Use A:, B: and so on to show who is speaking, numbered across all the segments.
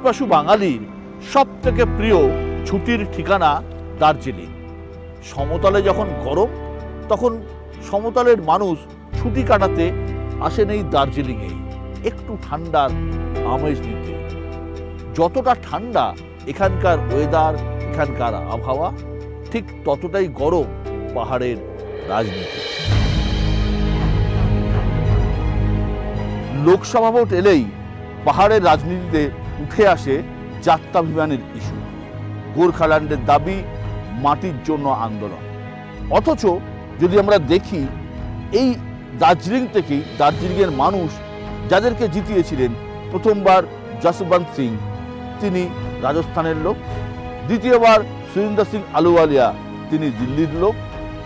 A: পিপাসু বাঙালির সবথেকে প্রিয় ছুটির ঠিকানা দার্জিলিং। সমতলে যখন গরম, তখন সমতলের মানুষ ছুটি কাটাতে আসেন এই দার্জিলিংয়ে একটু ঠান্ডার আমেজ নিতে। যতটা ঠান্ডা এখানকার ওয়েদার, এখানকার আবহাওয়া, ঠিক ততটাই গরম পাহাড়ের রাজনীতি। লোকসভা ভোট এলেই পাহাড়ের রাজনীতিতে উঠে আসে জাত্যাভিমানের ইস্যু, গোর্খাল্যান্ডের দাবি, মাটির জন্য আন্দোলন। অথচ যদি আমরা দেখি এই দার্জিলিং থেকেই দার্জিলিংয়ের মানুষ যাদেরকে জিতিয়েছিলেন, প্রথমবার যশবন্ত সিং, তিনি রাজস্থানের লোক; দ্বিতীয়বার সুরিন্দর সিং আলুওয়ালিয়া, তিনি দিল্লির লোক;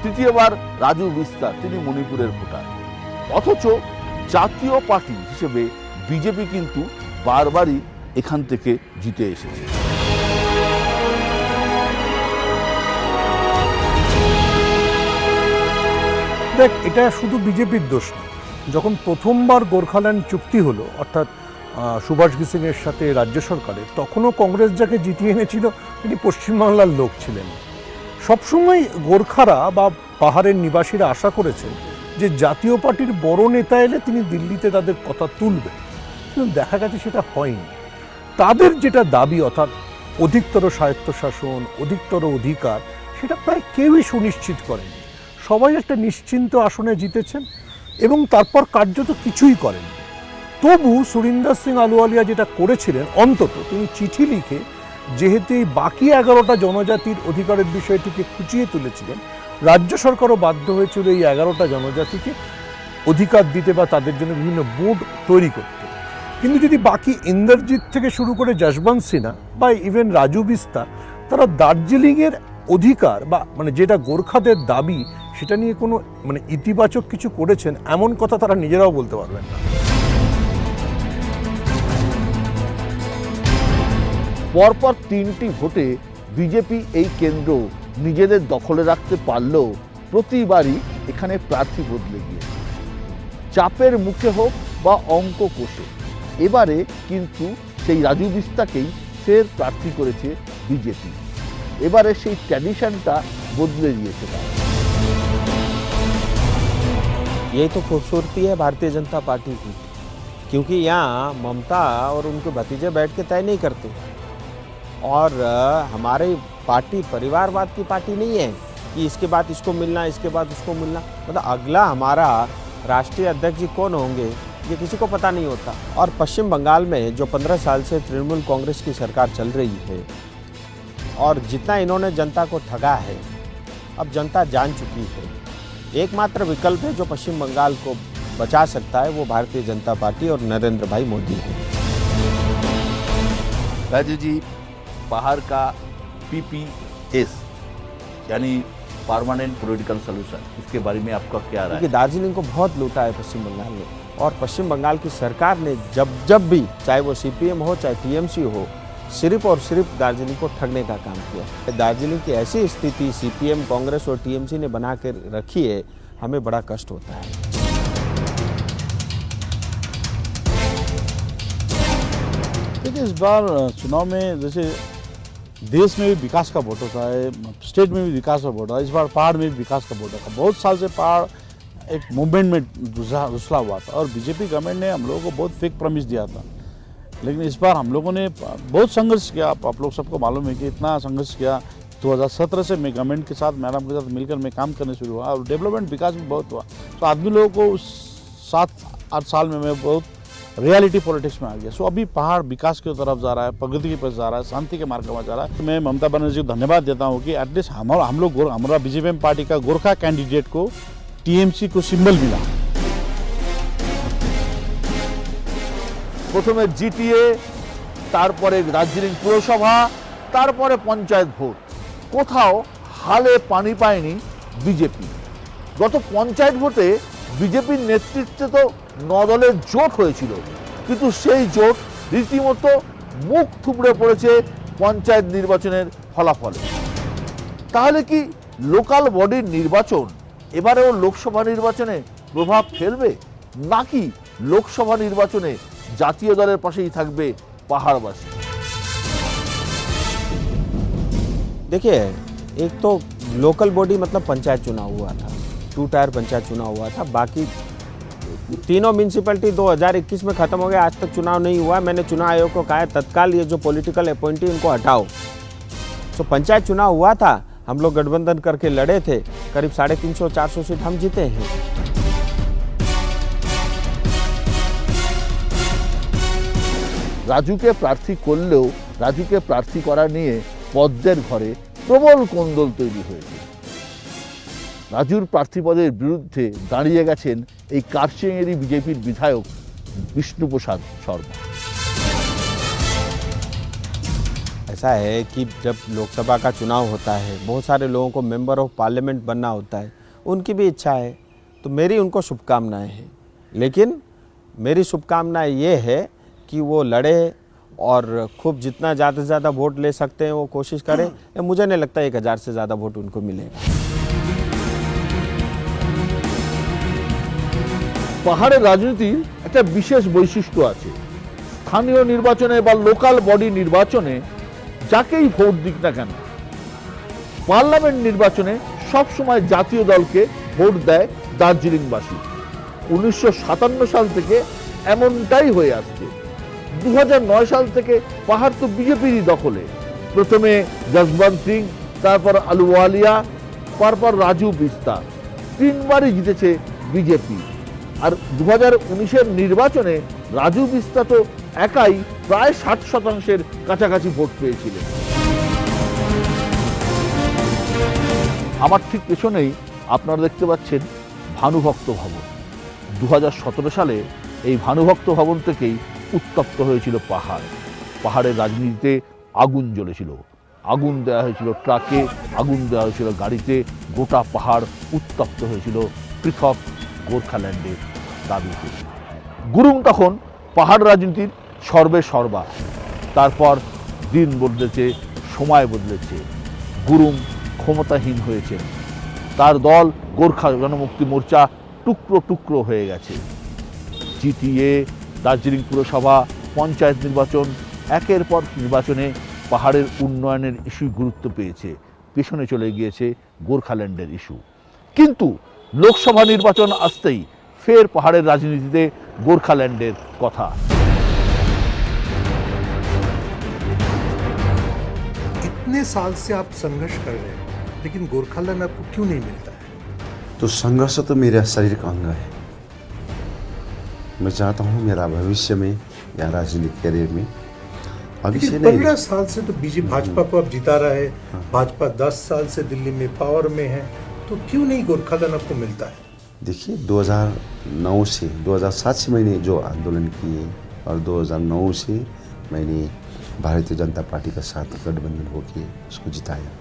A: তৃতীয়বার রাজু বিস্তার, তিনি মণিপুরের ভোটার। অথচ জাতীয় পার্টি হিসেবে বিজেপি কিন্তু বারবারই এখান থেকে জিতে এসেছে।
B: দেখ, এটা শুধু বিজেপির দোষ না। যখন প্রথমবার গোর্খাল্যান্ড চুক্তি হলো, অর্থাৎ সুভাষ ঘিসিংয়ের সাথে রাজ্য সরকারের, তখনও কংগ্রেস যাকে জিতিয়ে এনেছিল তিনি পশ্চিমবাংলার লোক ছিলেন। সবসময় গোর্খারা বা পাহাড়ের নিবাসীরা আশা করেছেন যে জাতীয় পার্টির বড় নেতা এলে তিনি দিল্লিতে তাদের কথা তুলবেন, কিন্তু দেখা গেছে সেটা হয়নি। তাদের যেটা দাবি, অর্থাৎ অধিকতর স্বায়ত্তশাসন, অধিকতর অধিকার, সেটা প্রায় কেউই সুনিশ্চিত করেনি। সবাই একটা নিশ্চিন্ত আসনে জিতেছেন এবং তারপর কার্যত কিছুই করেন। তবু সুরিন্দর সিং আলুওয়ালিয়া যেটা করেছিলেন, অন্তত তিনি চিঠি লিখে যেহেতু এই বাকি 11টা জনজাতির অধিকারের বিষয়টিকে খুঁচিয়ে তুলেছিলেন, রাজ্য সরকারও বাধ্য হয়েছিল এই 11টা জনজাতিকে অধিকার দিতে বা তাদের জন্য বিভিন্ন বোর্ড তৈরি করতে। কিন্তু যদি বাকি ইন্দ্রজিৎ থেকে শুরু করে যশবন্ত সিনহা বা ইভেন রাজু বিস্তার, তারা দার্জিলিংয়ের অধিকার বা যেটা গোর্খাদের দাবি, সেটা নিয়ে কোনো ইতিবাচক কিছু করেছেন এমন কথা তারা নিজেরাও বলতে পারবেন না।
A: পরপর 3টি ভোটে বিজেপি এই কেন্দ্র নিজেদের দখলে রাখতে পারলেও প্রতিবারই এখানে প্রার্থী বদলে গিয়েছে, চাপের মুখে হোক বা অঙ্ক কষে। এবারে কিন্তু সেই রাজু বিস্তারকেই ফের প্রার্থী করেছে বিজেপি। এবারে সেই ট্র্যাডিশনটা বদলে দিয়েছে তারা।
C: यही तो खूबसूरती है भारतीय जनता पार्टी की, क्योंकि यहाँ ममता और उनके भतीजे बैठ के तय नहीं करते। और हमारी पार्टी परिवारवाद की पार्टी नहीं है कि इसके बाद इसको मिलना, इसके बाद उसको मिलना। मतलब अगला हमारा राष्ट्रीय अध्यक्ष जी कौन होंगे ये किसी को पता नहीं होता। और पश्चिम बंगाल में जो 15 साल से तृणमूल कांग्रेस की सरकार चल रही है और जितना इन्होंने जनता को ठगा है, अब जनता जान चुकी है। एकमात्र विकल्प है जो पश्चिम बंगाल को बचा सकता है, वो भारतीय जनता पार्टी और नरेंद्र भाई मोदी है।
A: राजू जी, पहाड़ का PPS यानी परमानेंट पॉलिटिकल सॉल्यूशन, इसके बारे में आपका क्या राय है?
C: क्योंकि दार्जिलिंग को बहुत लूटा है पश्चिम बंगाल में, और पश्चिम बंगाल की सरकार ने जब भी, चाहे वो CPM हो चाहे TMC हो, सिर्फ और सिर्फ दार्जिलिंग को ठगने का काम किया। दार्जिलिंग की ऐसी स्थिति CPM, कांग्रेस और TMC ने बना के रखी है, हमें बड़ा कष्ट होता है।
D: देखिए, इस बार चुनाव में जैसे देश में भी विकास का वोट होता है, स्टेट में भी विकास का वोट होता है, इस बार पहाड़ में भी विकास का वोट होता है। बहुत साल से पहाड़ एक मूवमेंट में घुसला हुआ था और बीजेपी गवर्नमेंट ने हम लोगों को बहुत फेक प्रॉमिस दिया था। लेकिन इस बार हम लोगों ने बहुत संघर्ष किया। आप लोग सबको मालूम है कि इतना संघर्ष किया। 2017 से मैं गवर्नमेंट के साथ, मैडम के साथ मिलकर मैं काम करने शुरू हुआ और डेवलपमेंट विकास भी बहुत हुआ। तो आदमी लोगों को 7-8 साल में मैं बहुत रियलिटी पॉलिटिक्स में आ गया। सो अभी पहाड़ विकास की तरफ जा रहा है, प्रगति की तरफ जा रहा है, शांति के मार्ग में जा रहा है। तो मैं ममता बनर्जी को धन्यवाद देता हूँ कि एटलीस्ट हमारा बीजेपी पार्टी का गोरखा कैंडिडेट को TMC को सिंबल मिला।
A: প্রথমে জিটিএ, তারপরে দার্জিলিং পুরসভা, তারপরে পঞ্চায়েত ভোট, কোথাও হালে পানি পায়নি বিজেপি। গত পঞ্চায়েত ভোটে বিজেপির নেতৃত্বে তো 9 দলের জোট হয়েছিল, কিন্তু সেই জোট রীতিমতো মুখ থুবড়ে পড়েছে পঞ্চায়েত নির্বাচনের ফলাফলে। তাহলে কি লোকাল বডির নির্বাচন এবারেও লোকসভা নির্বাচনে প্রভাব ফেলবে, নাকি লোকসভা নির্বাচনে জাতীয় দলের পাশেই থাকবে পাহাড়বাসী?
C: देखिए, एक तो लोकल बॉडी मतलब पंचायत चुनाव हुआ था, 2 टायर पंचायत चुनाव हुआ था, बाकी तीनों म्यूनसिपैलिटी 2021 में ख़त्म हो गया, आज तक चुनाव नहीं हुआ। मैंने चुनाव आयोग को कहा है तत्काल ये जो पॉलिटिकल अपॉइंटी उनको हटाओ। तो पंचायत चुनाव हुआ था, हम लोग गठबंधन करके लड़े थे, करीब 350-400 सीट हम जीते हैं।
A: রাজুকে প্রার্থী করলেও রাজুকে প্রার্থী করা নিয়ে পদ্মের ঘরে প্রবল কোন্দল তৈরি হয়েছে। রাজুর প্রার্থী পদের বিরুদ্ধে দাঁড়িয়ে গেছেন এই কার্শিয়াংয়েরই বিজেপির বিধায়ক বিষ্ণুপ্রসাদ শর্মা।
C: ऐसा है कि जब लोकसभा का चुनाव होता है, बहुत सारे लोगों को मेंबर ऑफ पार्लियामेंट बनना होता है, उनकी भी इच्छा है, तो मेरी उनको शुभकामनाएं हैं। लेकिन मेरी शुभकामनाएं ये है कि वो लड़े और खूब जितना ज़्यादा से ज़्यादा वोट ले सकते हैं वो कोशिश करें। मुझे नहीं लगता 1000 से ज़्यादा वोट उनको मिलेगा।
A: পাহাড়ের রাজনীতির একটা বিশেষ বৈশিষ্ট্য আছে। স্থানীয় নির্বাচনে বা লোকাল বডি নির্বাচনে যাকেই ভোট দিক না কেন, পার্লামেন্ট নির্বাচনে সবসময় জাতীয় দলকে ভোট দেয় দার্জিলিংবাসী। 1957 সাল থেকে এমনটাই হয়ে আসছে। 2009 সাল থেকে পাহাড় তো বিজেপিরই দখলে। প্রথমে জসবন্ত সিং, তারপর আলুওয়ালিয়া, তারপর রাজু বিস্তা, 3বারই জিতেছে বিজেপি। আর 2019-এর নির্বাচনে রাজু বিস্তা তো একাই প্রায় 60% কাছাকাছি ভোট পেয়েছিলেন। আমার ঠিক পেছনেই আপনারা দেখতে পাচ্ছেন ভানুভক্ত ভবন। 2017 সালে এই ভানুভক্ত ভবন থেকেই উত্তপ্ত হয়েছিল পাহাড়। পাহাড়ের রাজনীতিতে আগুন জ্বলেছিল, আগুন দেওয়া হয়েছিল ট্রাকে, আগুন দেওয়া হয়েছিল গাড়িতে, গোটা পাহাড় উত্তপ্ত হয়েছিল পৃথক গোর্খাল্যান্ডের দাবিতে। গুরুং তখন পাহাড় রাজনীতির সর্বে সর্বা। তারপর দিন বদলেছে, সময় বদলেছে, গুরুং ক্ষমতাহীন হয়েছেন, তার দল গোর্খা জনমুক্তি মোর্চা টুকরো টুকরো হয়ে গেছে। জিটিএ, দার্জিলিং পুরসভা, পঞ্চায়েত নির্বাচন, একের পর নির্বাচনে পাহাড়ের উন্নয়নের ইস্যু গুরুত্ব পেয়েছে, পেছনে চলে গিয়েছে গোর্খাল্যান্ডের ইস্যু। কিন্তু লোকসভা নির্বাচন আসতেই ফের পাহাড়ের রাজনীতিতে গোর্খাল্যান্ডের কথা।
B: इतने साल से आप संघर्ष कर रहे हैं, लेकिन गोरखालैंड आपको क्यों नहीं मिलता है?
E: तो संघर्ष तो मेरा शरीर का अंग है। मैं चाहता हूँ मेरा भविष्य में या राजनीतिक करियर में अभी से
B: 15 साल से तो बीजेपी भाजपा को अब जिता रहा है, भाजपा 10 साल से दिल्ली में पावर में है, तो क्यों नहीं गोरखालैंड आपको मिलता है?
E: देखिए 2009 से 2007 से मैंने जो आंदोलन किए और 2009 से मैंने भारतीय जनता पार्टी का साथ गठबंधन होकर उसको जिताया।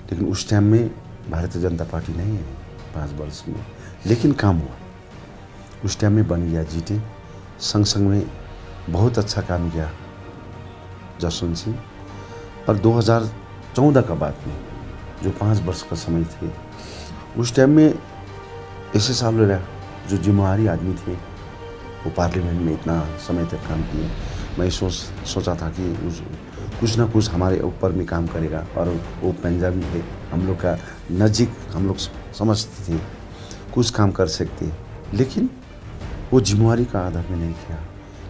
E: लेकिन उस टाइम में भारतीय जनता पार्टी नहीं है 5 वर्ष में, लेकिन काम हुआ। उस टाइम में बन गया जीते, संग संग में बहुत अच्छा काम किया जसवंत सिंह। पर 2014 का बाद में जो 5 वर्ष का समय थे, उस टाइम में ऐसे साल रहा जो जिम्मेवारी आदमी थे वो पार्लियामेंट में इतना समय तक काम किए। मैं सोचा था कि कुछ ना कुछ हमारे ऊपर में काम करेगा, और वो पंजाबी है, हम लोग का नज़दीक, हम लोग समझते थे कुछ काम कर सकते, लेकिन वो जिम्मेवारी का आधार में नहीं किया।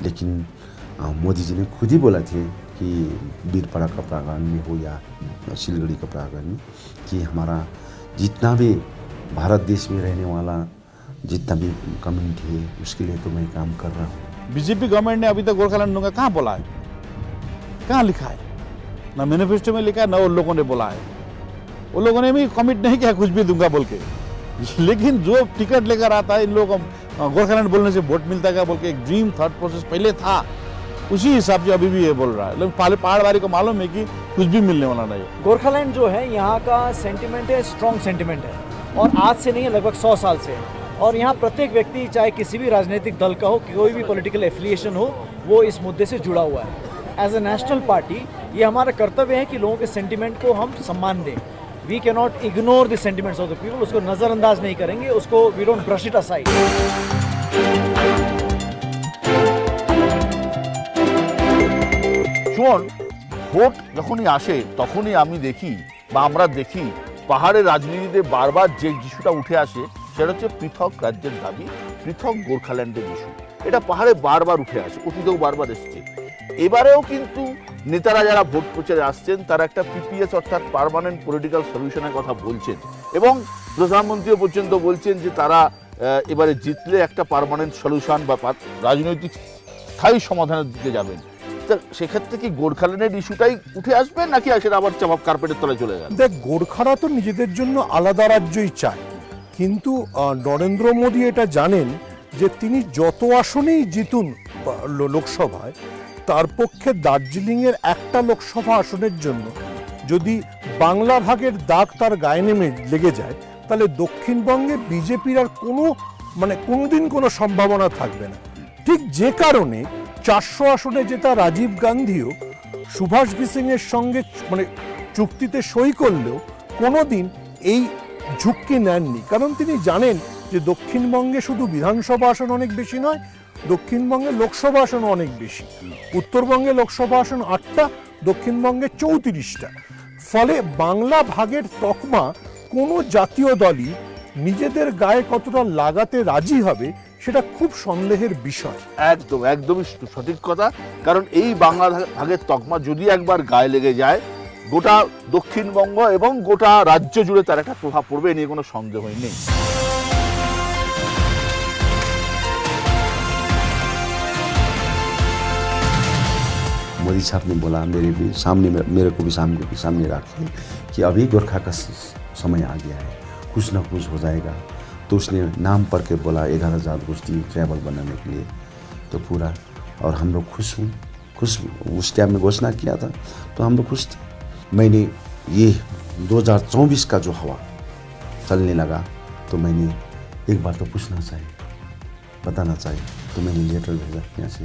E: लेकिन मोदी जी ने खुद ही बोला थे कि बीरपाड़ा का प्रांगण में हो या सिलगड़ी का प्रांगण में कि हमारा जितना भी भारत देश में रहने वाला जितना भी कम्युनिटी है उसके लिए तो मैं काम कर रहा हूँ।
D: बीजेपी गवर्नमेंट ने अभी तक गोरखालैंड दूंगा कहाँ बोला है, कहाँ लिखा है? ना मैनिफेस्टो में लिखा है, ना उन लोगों ने बोला है। उन लोगों ने भी कमिट नहीं किया कुछ भी दूंगा बोल के। लेकिन जो टिकट लेकर आता है इन लोगों को गोरखालैंड बोलने से वोट मिलता है बोल के एक ड्रीम थॉट प्रोसेस पहले था, उसी हिसाब से अभी भी ये बोल रहा है। लेकिन पहाड़वारी को मालूम है कि कुछ भी मिलने वाला नहीं।
F: गोरखालैंड जो है यहाँ का सेंटिमेंट है, स्ट्रॉन्ग सेंटिमेंट है, और आज से नहीं है, लगभग 100 साल से है। और यहाँ प्रत्येक व्यक्ति चाहे किसी भी राजनीतिक दल का हो, कोई भी पॉलिटिकल एफिलिएशन हो, वो इस मुद्दे से जुड़ा हुआ है। एज ए नेशनल पार्टी ये हमारा कर्तव्य है कि लोगों के सेंटिमेंट को हम सम्मान दें। We can not ignore the sentiments of the people, उसको नज़रअंदाज नहीं करेंगे, उसको we don't brush it aside.
A: শোন, ভোট যখনই আসে তখনই আমি দেখি বা আমরা দেখি পাহাড়ের রাজনীতিতে বারবার যে ইস্যুটা উঠে আসে সেটা হচ্ছে পৃথক রাজ্যের দাবি, পৃথক গোর্খাল্যান্ডের ইস্যু। এটা পাহাড়ে বারবার উঠে আসে, অতীতেও বারবার এসছে। এবারেও কিন্তু নেতারা যারা ভোট প্রচারে আসছেন তারা একটা পিপিএস অর্থাৎ পার্মানেন্ট পলিটিক্যাল সলিউশনের কথা বলছেন এবং প্রধানমন্ত্রীও পর্যন্ত বলছেন যে তারা এবারে জিতলে একটা পার্মানেন্ট সলিউশন বা রাজনৈতিক স্থায়ী সমাধানের দিকে যাবেন। তা সেক্ষেত্রে কি গোর্খাল্যান্ডের ইস্যুটাই উঠে আসবে নাকি সেটা আবার চাপ কার্পেটের তলায় চলে যাবে?
B: দেখ, গোর্খারা তো নিজেদের জন্য আলাদা রাজ্যই চায়, কিন্তু নরেন্দ্র মোদী এটা জানেন যে তিনি যত আসনেই জিতুন লোকসভায়, তার পক্ষে দার্জিলিংয়ের একটা লোকসভা আসনের জন্য যদি বাংলা ভাগের দাগ তার গায়ে লেগে যায় তাহলে দক্ষিণবঙ্গে বিজেপির আর কোনোদিন কোনো সম্ভাবনা থাকবে না। ঠিক যে কারণে 400 আসনে জেতা রাজীব গান্ধীও সুভাষ ঘিসিংয়ের সঙ্গে চুক্তিতে সই করলেও কোনোদিন এই ঝুঁকি নেননি, কারণ তিনি জানেন যে দক্ষিণবঙ্গে শুধু বিধানসভা আসন অনেক বেশি নয়, দক্ষিণবঙ্গে লোকসভা আসন অনেক বেশি। উত্তরবঙ্গে লোকসভা আসন 8টা, দক্ষিণবঙ্গে 34টা। ফলে বাংলা ভাগের তকমা কোনো জাতীয় দলই নিজেদের গায়ে কতটা লাগাতে রাজি হবে সেটা খুব সন্দেহের বিষয়।
A: একদমই সঠিক কথা, কারণ এই বাংলা ভাগের তকমা যদি একবার গায়ে লেগে যায় গোটা দক্ষিণবঙ্গ এবং গোটা রাজ্য জুড়ে তার একটা প্রভাব পড়বে, এ নিয়ে কোনো সন্দেহই নেই।
E: मोदी साहब ने बोला मेरे को भी सामने रखे कि अभी गोरखा का समय आ गया है, कुछ ना कुछ हो जाएगा। तो उसने नाम पढ़ के बोला 11,000 गोष्ठी ट्रैवल बनाने के लिए, तो पूरा, और हम लोग खुश उस टाइम में घोषणा किया था तो हम लोग खुश थे। मैंने ये 2024 का जो हवा चलने लगा तो मैंने एक बार तो पूछना चाहिए, बताना चाहिए, तो मैंने लेटर भेजा यहाँ से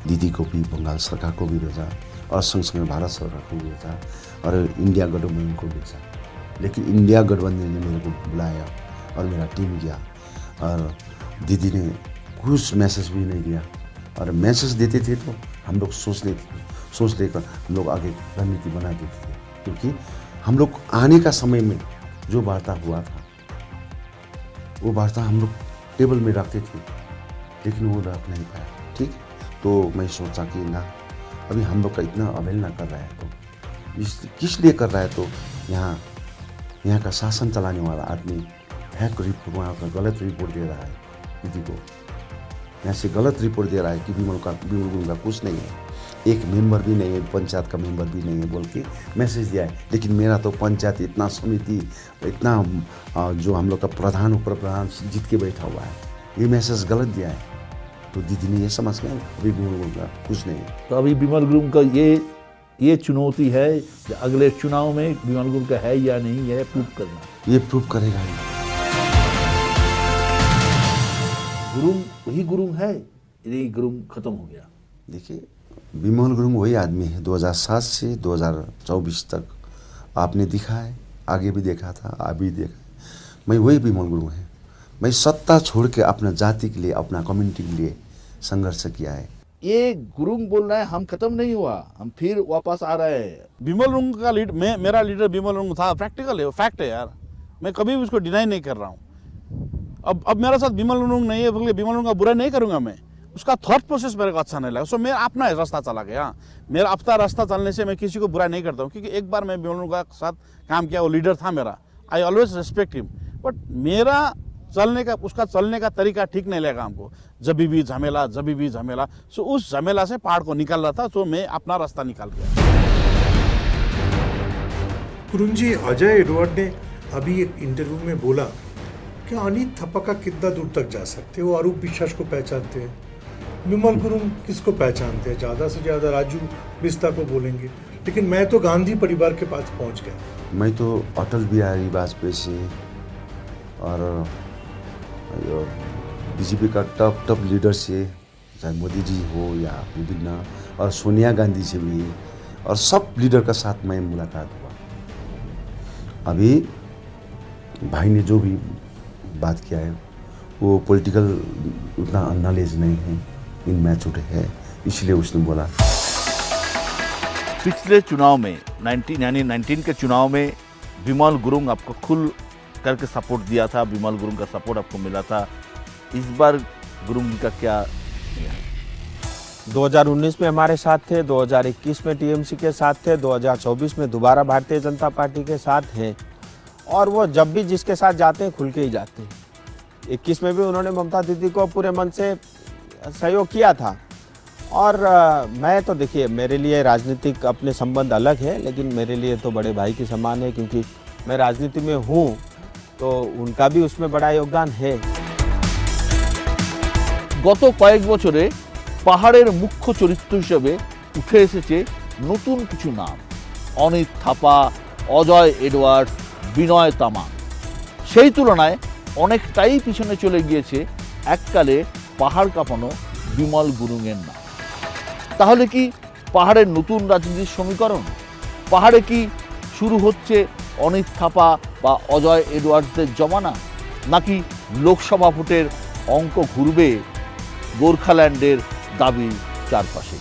E: दीदी को भी, बंगाल सरकार को भी भेजा और संग भारत सरकार को भी भेजा और इंडिया गठबंधन को भेजा। लेकिन इंडिया गठबंधन ने मेरे को बुलाया और मेरा टीम गया और दीदी ने कुछ मैसेज भी नहीं दिया, और मैसेज देते थे तो हम लोग सोच लेकर हम लोग आगे रणनीति बनाते थे, क्योंकि हम लोग आने का समय में जो वार्ता हुआ था वो वार्ता हम लोग टेबल में रखते थे, लेकिन वो रख नहीं पाया। ठीक, तो मैं सोचा कि ना, अभी हम लोग का इतना अवहेलना कर रहा है तो किस लिए कर रहा है, तो यहाँ का शासन चलाने वाला आदमी रिपोर्ट, वहाँ का गलत रिपोर्ट दे रहा है दीदी को, यहाँ से गलत रिपोर्ट दे रहा है कि विमल गुरुंग का कुछ नहीं है, एक मेंबर भी नहीं है, पंचायत का मेंबर भी नहीं है बोल के मैसेज दिया है। लेकिन मेरा तो पंचायत इतना समिति इतना जो हम लोग का प्रधान उप प्रधान जीत के बैठा हुआ है, ये मैसेज गलत दिया है। तो दीदी ने ये समझ गया अभी विमल गुरुंग का कुछ नहीं है।
A: तो अभी विमल गुरुंग का ये चुनौती है कि अगले चुनाव में विमल गुरुंग का है या नहीं, यह प्रूव करना,
E: ये प्रूव करेगा ही।
A: गुरुंग वही गुरुंग है, ये गुरुंग खत्म हो गया।
E: देखिए, विमल गुरुंग वही आदमी है 2007 से 2024 तक आपने दिखा है, आगे भी देखा था, अभी देखा है, मैं वही विमल गुरुंग है। मैं सत्ता छोड़ के अपना जाति के लिए, अपना कम्युनिटी के लिए संघर्ष किया है।
A: ये गुरुंग बोल रहा है हम खत्म नहीं हुआ, हम फिर वापस आ रहे हैं।
D: विमल गुरुंग का मेरा लीडर विमल गुरुंग था, प्रैक्टिकल है, फैक्ट है यार, मैं कभी भी उसको डिनाई नहीं कर रहा हूँ। अब मेरे साथ विमल गुरुंग नहीं है, विमल गुरुंग का बुरा नहीं करूँगा मैं, उसका थॉट प्रोसेस मेरे को अच्छा नहीं लगा, सो मेरा अपना रास्ता चला गया। मेरा अपना रास्ता चलने से मैं किसी को बुरा नहीं करता हूँ, क्योंकि एक बार मैं विमल गुरुंग के साथ काम किया, वो लीडर था मेरा, I always respect him, but मेरा उसका चलने का तरीका ठीक नहीं लगा हमको, जब भी झमेला, सो उस झमेला से पहाड़ को निकाल रहा था, तो मैं अपना रास्ता निकाल गया।
B: गुरुंग जी, अजय एडवर्ड ने अभी एक इंटरव्यू में बोला कि अनिल थपका कितना दूर तक जा सकते हैं, वो अरूप विश्वास को पहचानते हैं, विमल गुरुंग किसको पहचानते हैं, ज़्यादा से ज़्यादा राजू बिस्ता को बोलेंगे, लेकिन मैं तो गांधी परिवार के पास पहुंच गया।
E: मैं तो अटल बिहारी वाजपेयी से और बीजेपी का टॉप लीडर से, चाहे मोदी जी हो या विभिन्न, और सोनिया गांधी से भी, और सब लीडर का साथ मैं मुलाकात हुआ। अभी भाई ने जो भी बात किया है वो पॉलिटिकल उतना नॉलेज नहीं है, इन मैच्योर है, इसलिए उसने बोला।
A: पिछले चुनाव में 19 के चुनाव में विमल गुरुंग आपको खुल करके सपोर्ट दिया था, विमल गुरुंग का सपोर्ट आपको मिला था। इस बार गुरुंग जी का क्या?
C: 2019 में हमारे साथ थे, 2021 में टीएमसी के साथ थे, 2024 में दोबारा भारतीय जनता पार्टी के साथ हैं और वो जब भी जिसके साथ जाते हैं खुल के ही जाते हैं। 21 में भी उन्होंने ममता दीदी को पूरे मन से सहयोग किया था और मैं तो देखिए मेरे लिए राजनीतिक अपने संबंध अलग है, लेकिन मेरे लिए तो बड़े भाई के समान है क्योंकि मैं राजनीति में हूँ तो उनका भी उसमें बड़ा योगदान है।
A: গত কয়েক বছরে পাহাড়ের মুখ্য চরিত্র হিসেবে উঠে এসেছে নতুন কিছু নাম। অনিত থাপা, অজয় এডওয়ার্ডস, বিনয় তামাং। সেই তুলনায় অনেকটাই পিছনে চলে গিয়েছে এককালে পাহাড় কাঁপানো বিমল গুরুংয়ের নাম। তাহলে কি পাহাড়ের নতুন রাজনীতির সমীকরণ? পাহাড়ে কি শুরু হচ্ছে অনিত থাপা বা অজয় এডওয়ার্ডসদের জমানা, নাকি লোকসভা ভোটের অঙ্ক ঘুরবে গোর্খাল্যান্ডের দাবির চারপাশে?